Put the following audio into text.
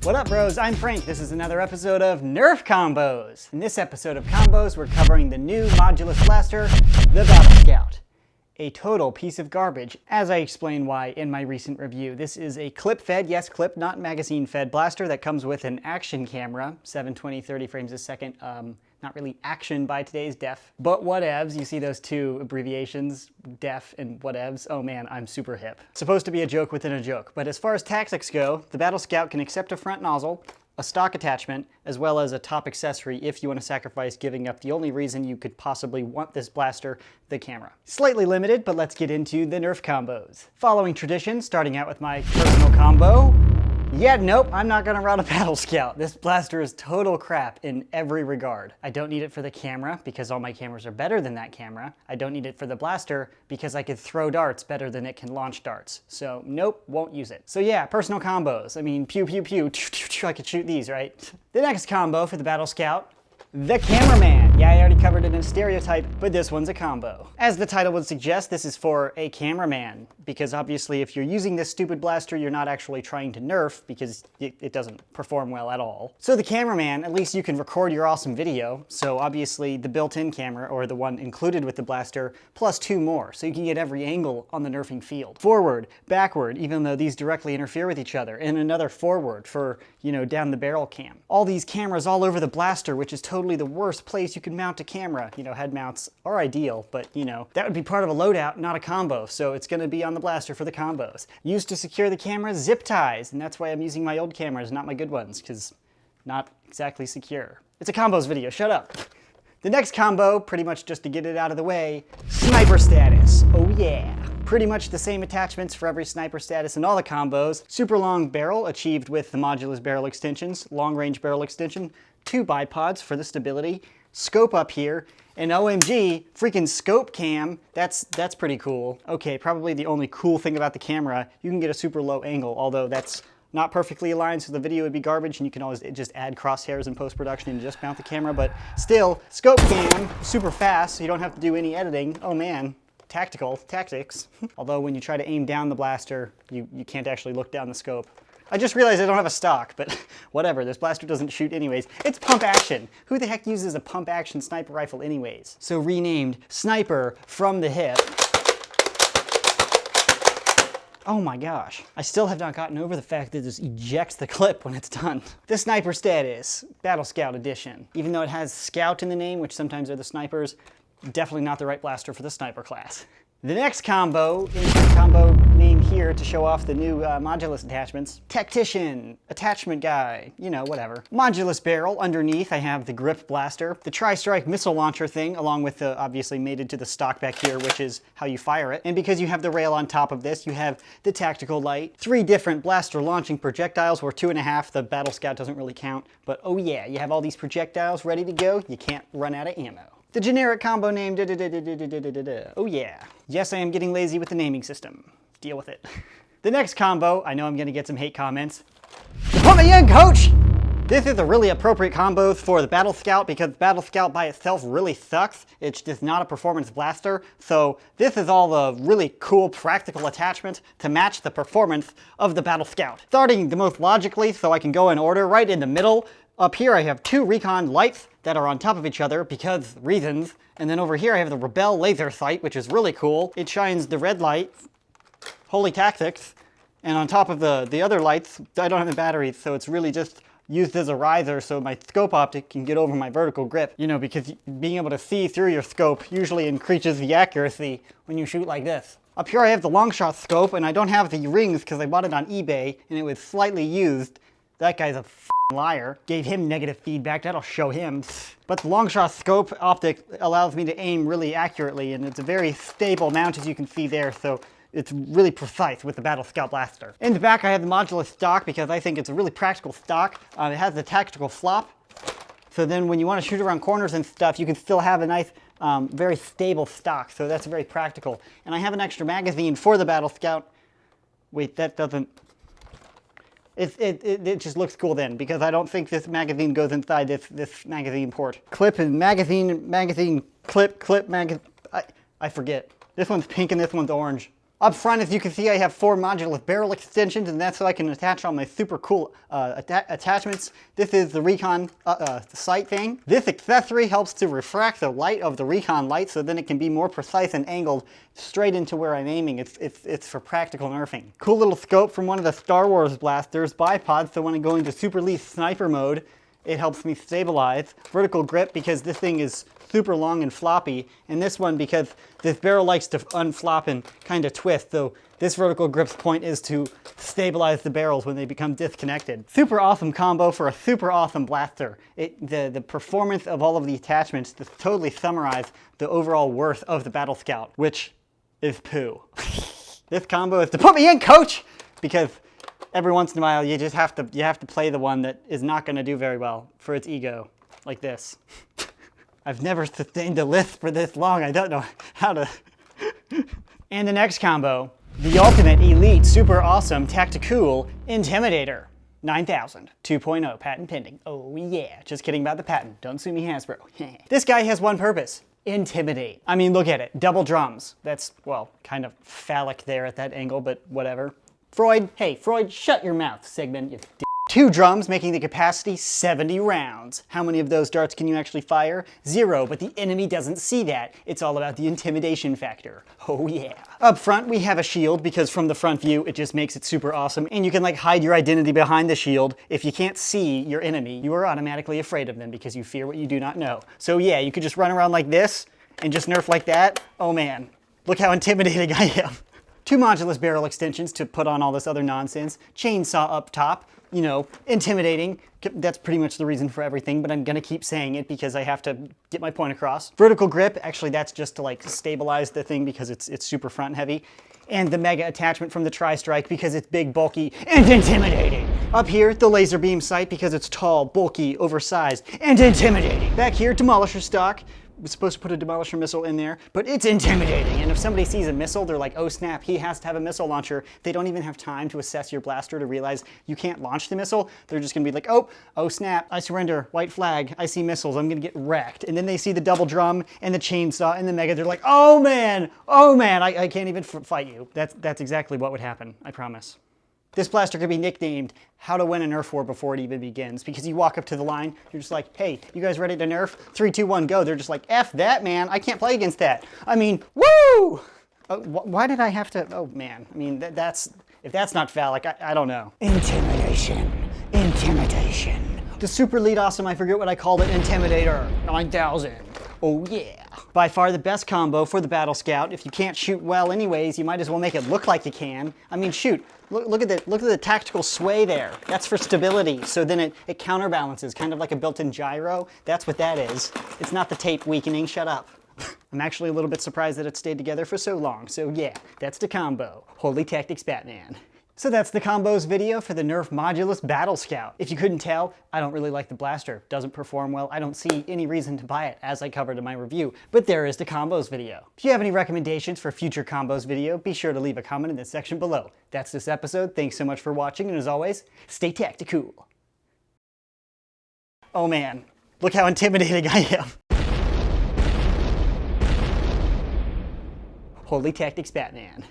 What up, bros? I'm Frank. This is another episode of Nerf Combos. In this episode of Combos, we're covering the new Modulus blaster, the Battlescout. A total piece of garbage, as I explained why in my recent review. This is a clip-fed, yes, clip, not magazine-fed blaster that comes with an action camera, 720, 30 frames a second. Not really action by today's def, but whatevs. You see those two abbreviations, def and whatevs. Oh man, I'm super hip. Supposed to be a joke within a joke, but as far as tactics go, the Battlescout can accept a front nozzle, a stock attachment, as well as a top accessory if you want to sacrifice giving up the only reason you could possibly want this blaster, the camera. Slightly limited, but let's get into the Nerf combos. Following tradition, starting out with my personal combo. Yeah, nope, I'm not gonna run a Battlescout. This blaster is total crap in every regard. I don't need it for the camera because all my cameras are better than that camera. I don't need it for the blaster because I could throw darts better than it can launch darts. So nope, won't use it. So yeah, personal combos. I mean, pew pew pew, I could shoot these, right? The next combo for the Battlescout, the cameraman. Yeah, I already covered it in a stereotype, but this one's a combo. As the title would suggest, this is for a cameraman, because obviously if you're using this stupid blaster, you're not actually trying to nerf, because it doesn't perform well at all. So the cameraman, at least you can record your awesome video, so obviously the built-in camera, or the one included with the blaster, plus 2 more, so you can get every angle on the nerfing field. Forward, backward, even though these directly interfere with each other, and another forward for, you know, down the barrel cam. All these cameras all over the blaster, which is totally the worst place you can mount a camera. You know, head mounts are ideal, but you know, that would be part of a loadout, not a combo, so it's gonna be on the blaster for the combos. Used to secure the camera, zip ties, and that's why I'm using my old cameras, not my good ones, because not exactly secure. It's a combos video, shut up. The next combo, pretty much just to get it out of the way, sniper status. Oh yeah. Pretty much the same attachments for every sniper status in all the combos. Super long barrel achieved with the Modulus barrel extensions, long range barrel extension, 2 bipods for the stability, scope up here, and OMG, freaking scope cam, that's pretty cool. Okay, probably the only cool thing about the camera, you can get a super low angle, although that's not perfectly aligned, so the video would be garbage, and you can always just add crosshairs in post-production and just mount the camera, but still, scope cam, super fast, so you don't have to do any editing. Oh man. Tactics. Although when you try to aim down the blaster, you can't actually look down the scope. I just realized I don't have a stock, but whatever, this blaster doesn't shoot anyways. It's pump action. Who the heck uses a pump action sniper rifle anyways? So renamed Sniper from the hip. Oh my gosh. I still have not gotten over the fact that this ejects the clip when it's done. The sniper status, Battlescout edition. Even though it has Scout in the name, which sometimes are the snipers, definitely not the right blaster for the sniper class. The next combo, insert combo name here to show off the new Modulus attachments. Tactician, attachment guy, you know, whatever. Modulus barrel, underneath I have the grip blaster. The tri-strike missile launcher thing, along with the obviously mated to the stock back here, which is how you fire it. And because you have the rail on top of this, you have the tactical light. 3 different blaster launching projectiles, or 2.5, the Battlescout doesn't really count. But oh yeah, you have all these projectiles ready to go, you can't run out of ammo. The generic combo name, oh yeah. Yes, I am getting lazy with the naming system. Deal with it. The next combo, I know I'm gonna get some hate comments. Put me in, coach! This is a really appropriate combo for the Battlescout because Battlescout by itself really sucks. It's just not a performance blaster. So this is all the really cool practical attachments to match the performance of the Battlescout. Starting the most logically, so I can go in order, right in the middle. Up here I have 2 recon lights that are on top of each other because reasons. And then over here I have the Rebel laser sight, which is really cool. It shines the red light, holy tactics. And on top of the other lights, I don't have the batteries, so it's really just used as a riser so my scope optic can get over my vertical grip. You know, because being able to see through your scope usually increases the accuracy when you shoot like this. Up here I have the long shot scope, and I don't have the rings because I bought it on eBay and it was slightly used. That guy's a liar. Gave him negative feedback, that'll show him. But the long shot scope optic allows me to aim really accurately, and it's a very stable mount, as you can see there, so it's really precise with the Battlescout blaster. In the back I have the Modulus stock because I think it's a really practical stock. It has the tactical flop, so then when you want to shoot around corners and stuff, you can still have a nice, very stable stock, so that's very practical. And I have an extra magazine for the Battlescout. Wait, that doesn't... It just looks cool then, because I don't think this magazine goes inside this magazine port. Clip and magazine, clip, magazine, I forget. This one's pink and this one's orange. Up front, as you can see, I have 4 Modulus barrel extensions, and that's so I can attach all my super cool attachments. This is the Recon sight thing. This accessory helps to refract the light of the Recon light, so then it can be more precise and angled straight into where I'm aiming. It's for practical nerfing. Cool little scope from one of the Star Wars blasters, bipod, so when I go into super leaf sniper mode, it helps me stabilize. Vertical grip, because this thing is super long and floppy, and this one because this barrel likes to unflop and kind of twist, so this vertical grip's point is to stabilize the barrels when they become disconnected. Super awesome combo for a super awesome blaster. The performance of all of the attachments just totally summarize the overall worth of the Battlescout, which is poo. This combo is to put me in, coach, because every once in a while you just have to play the one that is not going to do very well for its ego, like this. I've never sustained a list for this long. I don't know how to. And the next combo, the ultimate elite super awesome tactical intimidator. 9000 2.0 patent pending. Oh yeah, just kidding about the patent. Don't sue me, Hasbro. This guy has one purpose: intimidate. I mean, look at it, double drums. That's, well, kind of phallic there at that angle, but whatever. Freud, hey Freud, shut your mouth, Sigmund, you d. 2 drums, making the capacity 70 rounds. How many of those darts can you actually fire? 0, but the enemy doesn't see that. It's all about the intimidation factor. Oh yeah. Up front, we have a shield, because from the front view, it just makes it super awesome, and you can like hide your identity behind the shield. If you can't see your enemy, you are automatically afraid of them because you fear what you do not know. So yeah, you could just run around like this and just nerf like that. Oh man, look how intimidating I am. 2 Modulus barrel extensions to put on all this other nonsense. Chainsaw up top. You know, intimidating. That's pretty much the reason for everything, but I'm gonna keep saying it because I have to get my point across. Vertical grip, actually that's just to like stabilize the thing because it's super front heavy. And the mega attachment from the Tri-Strike because it's big, bulky, and intimidating. Up here, the laser beam sight because it's tall, bulky, oversized, and intimidating. Back here, demolisher stock. Was supposed to put a demolisher missile in there, but it's intimidating. And if somebody sees a missile, they're like, oh snap, he has to have a missile launcher. They don't even have time to assess your blaster to realize you can't launch the missile. They're just gonna be like, oh snap, I surrender, white flag, I see missiles, I'm gonna get wrecked. And then they see the double drum and the chainsaw and the mega, they're like, oh man, I can't even fight you. That's exactly what would happen, I promise. This blaster could be nicknamed How to Win a Nerf War Before It Even Begins, because you walk up to the line, you're just like, hey, you guys ready to nerf? 3, 2, 1, go. They're just like, F that, man. I can't play against that. I mean, woo! Why did I have to? Oh, man. I mean, if that's not phallic, I don't know. Intimidation. Intimidation. The super lead awesome, I forget what I called it, Intimidator. 9000. Oh, yeah. By far the best combo for the Battlescout. If you can't shoot well anyways, you might as well make it look like you can. I mean, shoot. Look at the tactical sway there. That's for stability, so then it counterbalances, kind of like a built-in gyro. That's what that is. It's not the tape weakening, shut up. I'm actually a little bit surprised that it stayed together for so long, so yeah, that's the combo. Holy Tactics Batman. So that's the combos video for the Nerf Modulus Battlescout. If you couldn't tell, I don't really like the blaster. Doesn't perform well. I don't see any reason to buy it, as I covered in my review. But there is the combos video. If you have any recommendations for future combos video, be sure to leave a comment in the section below. That's this episode. Thanks so much for watching, and as always, stay tactical. Oh man, look how intimidating I am. Holy Tactics Batman.